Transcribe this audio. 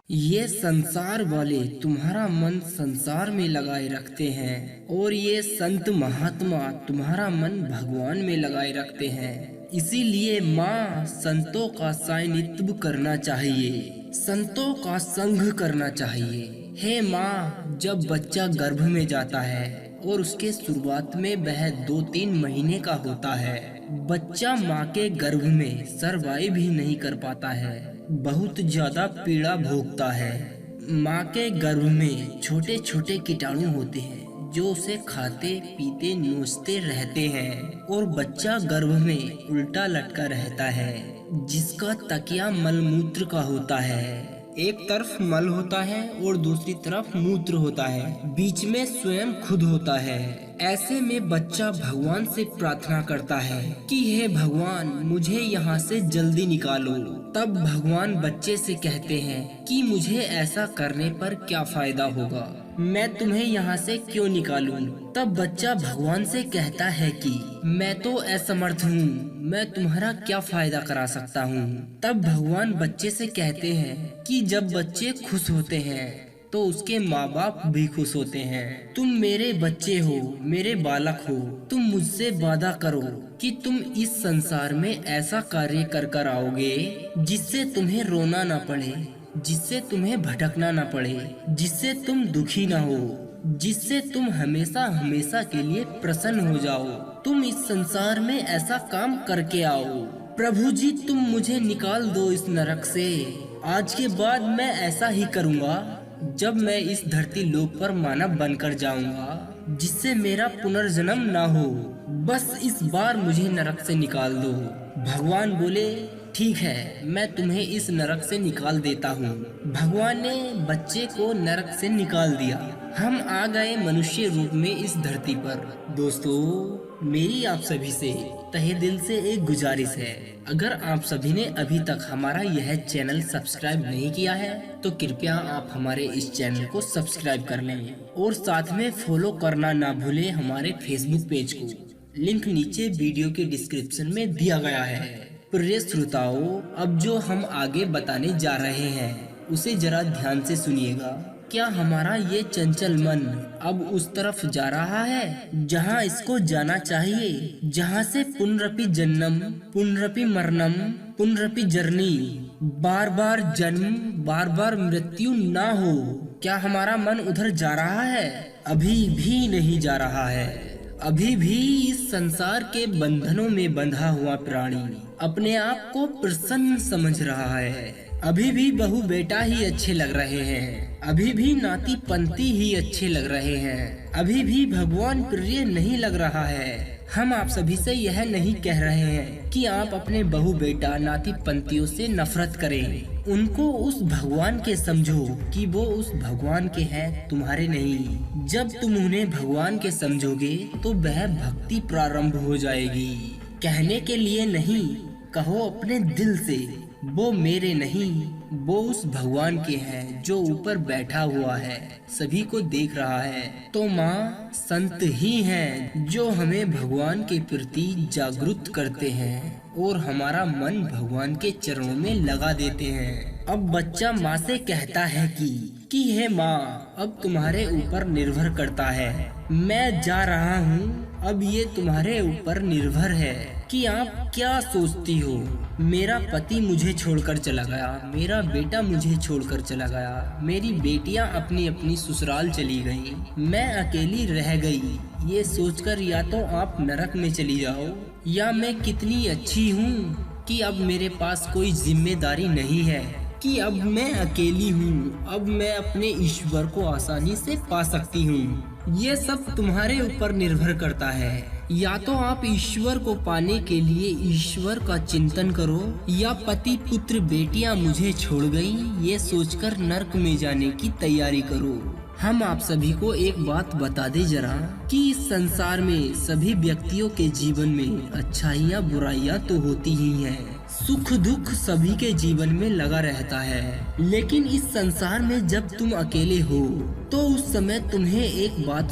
ये संसार वाले तुम्हारा मन संसार में लगाए रखते हैं और ये संत महात्मा तुम्हारा मन भगवान में लगाए रखते हैं। इसीलिए माँ संतों का सानिध्य करना चाहिए, संतों का संग करना चाहिए। हे माँ, जब बच्चा गर्भ में जाता है और उसके शुरुआत में वह 2-3 महीने का होता है, बच्चा माँ के गर्भ में सरवाइव भी नहीं कर पाता है, बहुत ज्यादा पीड़ा भोगता है। माँ के गर्भ में छोटे छोटे कीटाणु होते हैं जो उसे खाते पीते नोचते रहते हैं और बच्चा गर्भ में उल्टा लटका रहता है, जिसका तकिया मलमूत्र का होता है। एक तरफ मल होता है और दूसरी तरफ मूत्र होता है, बीच में स्वयं खुद होता है। ऐसे में बच्चा भगवान से प्रार्थना करता है कि हे भगवान, मुझे यहाँ से जल्दी निकालो। तब भगवान बच्चे से कहते हैं कि मुझे ऐसा करने पर क्या फायदा होगा, मैं तुम्हें यहाँ से क्यों निकालूं। तब बच्चा भगवान से कहता है कि मैं तो असमर्थ हूँ, मैं तुम्हारा क्या फायदा करा सकता हूँ। तब भगवान बच्चे से कहते हैं कि जब बच्चे खुश होते हैं तो उसके माँ बाप भी खुश होते हैं। तुम मेरे बच्चे हो, मेरे बालक हो, तुम मुझसे वादा करो कि तुम इस संसार में ऐसा कार्य कर आओगे जिससे तुम्हें रोना ना पड़े, जिससे तुम्हें भटकना ना पड़े, जिससे तुम दुखी ना हो, जिससे तुम हमेशा हमेशा के लिए प्रसन्न हो जाओ। तुम इस संसार में ऐसा काम करके आओ। प्रभु जी, तुम मुझे निकाल दो इस नरक से। आज के बाद मैं ऐसा ही करूँगा जब मैं इस धरती लोक पर मानव बनकर जाऊंगा, जिससे मेरा पुनर्जन्म ना हो। बस इस बार मुझे नरक से निकाल दो। भगवान बोले, ठीक है, मैं तुम्हें इस नरक से निकाल देता हूँ। भगवान ने बच्चे को नरक से निकाल दिया। हम आ गए मनुष्य रूप में इस धरती पर। दोस्तों, मेरी आप सभी से तहे दिल से एक गुजारिश है, अगर आप सभी ने अभी तक हमारा यह चैनल सब्सक्राइब नहीं किया है तो कृपया आप हमारे इस चैनल को सब्सक्राइब कर लें और साथ में फॉलो करना ना भूलें हमारे फेसबुक पेज को। लिंक नीचे वीडियो के डिस्क्रिप्शन में दिया गया है। प्रिय श्रोताओं, अब जो हम आगे बताने जा रहे हैं उसे जरा ध्यान से सुनिएगा। क्या हमारा ये चंचल मन अब उस तरफ जा रहा है जहाँ इसको जाना चाहिए, जहाँ से पुनरपि जन्म पुनरपि मरणम पुनरपि जर्नी, बार बार जन्म बार बार मृत्यु ना हो? क्या हमारा मन उधर जा रहा है? अभी भी नहीं जा रहा है। अभी भी इस संसार के बंधनों में बंधा हुआ प्राणी अपने आप को प्रसन्न समझ रहा है। अभी भी बहू बेटा ही अच्छे लग रहे हैं, अभी भी नाती पंती ही अच्छे लग रहे हैं, अभी भी भगवान प्रिय नहीं लग रहा है। हम आप सभी से यह नहीं कह रहे हैं कि आप अपने बहू बेटा नाती पंतियों से नफरत करें। उनको उस भगवान के समझो कि वो उस भगवान के हैं, तुम्हारे नहीं। जब तुम उन्हें भगवान के समझोगे तो वह भक्ति प्रारंभ हो जाएगी। कहने के लिए नहीं, कहो अपने दिल से, वो मेरे नहीं, वो उस भगवान के हैं जो ऊपर बैठा हुआ है, सभी को देख रहा है। तो माँ संत ही हैं जो हमें भगवान के प्रति जागरूक करते हैं और हमारा मन भगवान के चरणों में लगा देते हैं। अब बच्चा माँ से कहता है कि हे माँ, अब तुम्हारे ऊपर निर्भर करता है, मैं जा रहा हूँ। अब ये तुम्हारे ऊपर निर्भर है कि आप क्या सोचती हो। मेरा पति मुझे छोड़कर चला गया, मेरा बेटा मुझे छोड़कर चला गया, मेरी बेटियां अपनी अपनी ससुराल चली गईं, मैं अकेली रह गई। ये सोचकर या तो आप नरक में चली जाओ, या मैं कितनी अच्छी हूँ कि अब मेरे पास कोई जिम्मेदारी नहीं है, कि अब मैं अकेली हूँ, अब मैं अपने ईश्वर को आसानी से पा सकती हूँ। ये सब तुम्हारे ऊपर निर्भर करता है। या तो आप ईश्वर को पाने के लिए ईश्वर का चिंतन करो, या पति पुत्र बेटियां मुझे छोड़ गई ये सोचकर नरक में जाने की तैयारी करो। हम आप सभी को एक बात बता दे जरा कि इस संसार में सभी व्यक्तियों के जीवन में अच्छाइयाँ बुराइयाँ तो होती ही हैं, सुख दुख सभी के जीवन में लगा रहता है। लेकिन इस संसार में जब तुम अकेले हो तो उस समय तुम्हें एक बात